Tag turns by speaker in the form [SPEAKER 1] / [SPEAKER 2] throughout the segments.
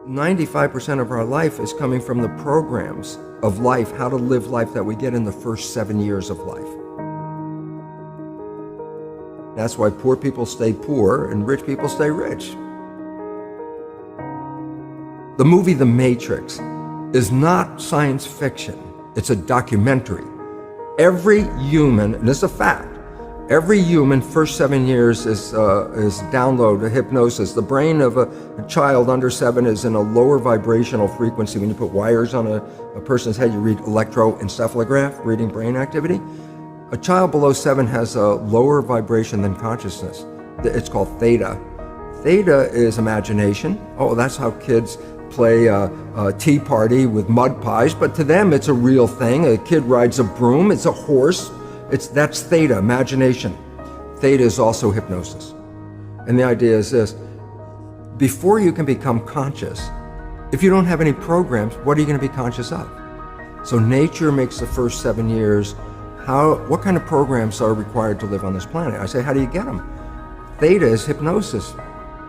[SPEAKER 1] 95% of our life is coming from the programs of life, how to live life that we get in the first 7 years of life. That's why poor people stay poor and rich people stay rich. The movie The Matrix is not science fiction. It's a documentary. Every human, and this is a fact, every human first 7 years is download hypnosis. The brain of a child under 7 is in a lower vibrational frequency. When you put wires on a person's head, you read electroencephalograph, reading brain activity. A child below 7 has a lower vibration than consciousness. It's called theta. Theta is imagination. Oh, that's how kids play a tea party with mud pies, but to them it's a real thing. A kid rides a broom, it's a horse. That's theta, imagination. Theta is also hypnosis. And the idea is this: before you can become conscious, if you don't have any programs, what are you going to be conscious of? So nature makes the first 7 years. What kind of programs are required to live on this planet? I say, how do you get them? Theta is hypnosis.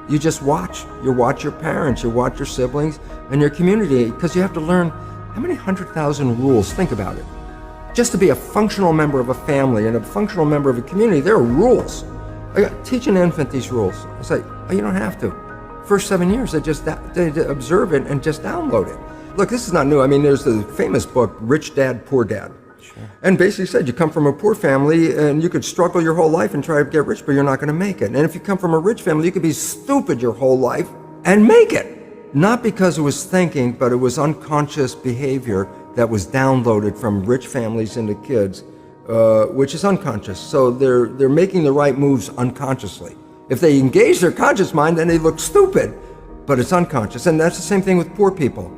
[SPEAKER 1] You just watch. You watch your parents, you watch your siblings, and your community, because you have to learn how many 100,000 rules. Think about it. Just to be a functional member of a family and a functional member of a community, there are rules. Teach an infant these rules. I say, oh, you don't have to. First 7 years, they observe it and just download it. Look, this is not new. I mean, there's the famous book, Rich Dad, Poor Dad. Sure. And basically said you come from a poor family and you could struggle your whole life and try to get rich, but you're not going to make it. And if you come from a rich family, you could be stupid your whole life and make it. Not because it was thinking, but it was unconscious behavior that was downloaded from rich families into kids, which is unconscious. So they're making the right moves unconsciously. If they engage their conscious mind, then they look stupid, but it's unconscious. And that's the same thing with poor people.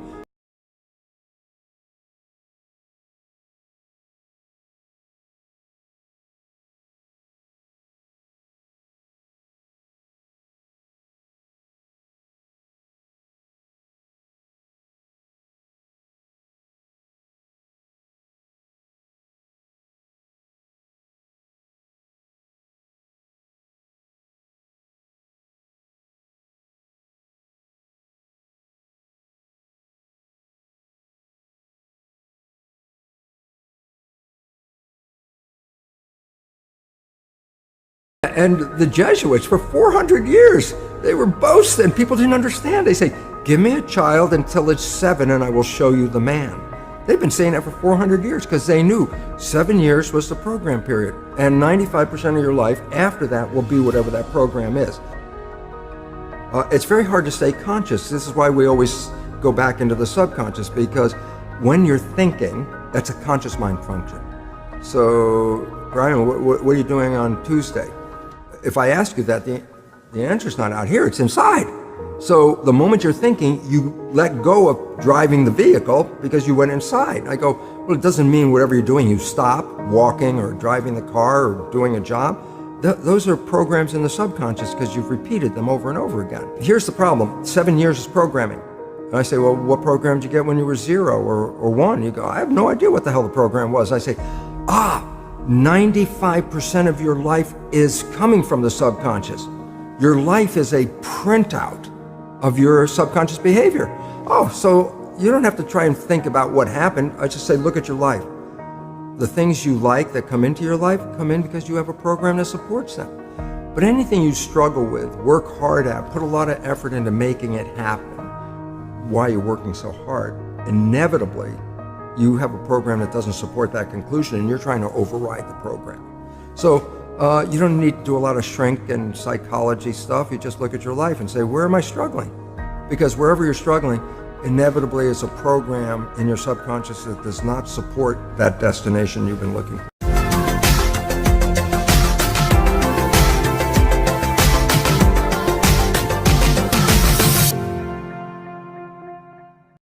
[SPEAKER 1] And the Jesuits, for 400 years, they were boasting. People didn't understand. They say, give me a child until it's 7 and I will show you the man. They've been saying that for 400 years because they knew 7 years was the program period. And 95% of your life after that will be whatever that program is. It's very hard to stay conscious. This is why we always go back into the subconscious, because when you're thinking, that's a conscious mind function. So, Brian, what are you doing on Tuesday? If I ask you that, the answer's not out here, it's inside. So the moment you're thinking, you let go of driving the vehicle because you went inside. I go, well, it doesn't mean whatever you're doing, you stop walking or driving the car or doing a job. Those are programs in the subconscious because you've repeated them over and over again. Here's the problem, 7 years is programming. And I say, well, what program did you get when you were 0 or 1? You go, I have no idea what the hell the program was. I say, 95% of your life is coming from the subconscious. Your life is a printout of your subconscious behavior. Oh, so you don't have to try and think about what happened. I just say, look at your life. The things you like that come into your life come in because you have a program that supports them. But anything you struggle with, work hard at, put a lot of effort into making it happen, why you're working so hard, inevitably, you have a program that doesn't support that conclusion and you're trying to override the program. So you don't need to do a lot of shrink and psychology stuff. You just look at your life and say, where am I struggling? Because wherever you're struggling, inevitably is a program in your subconscious that does not support that destination you've been looking for.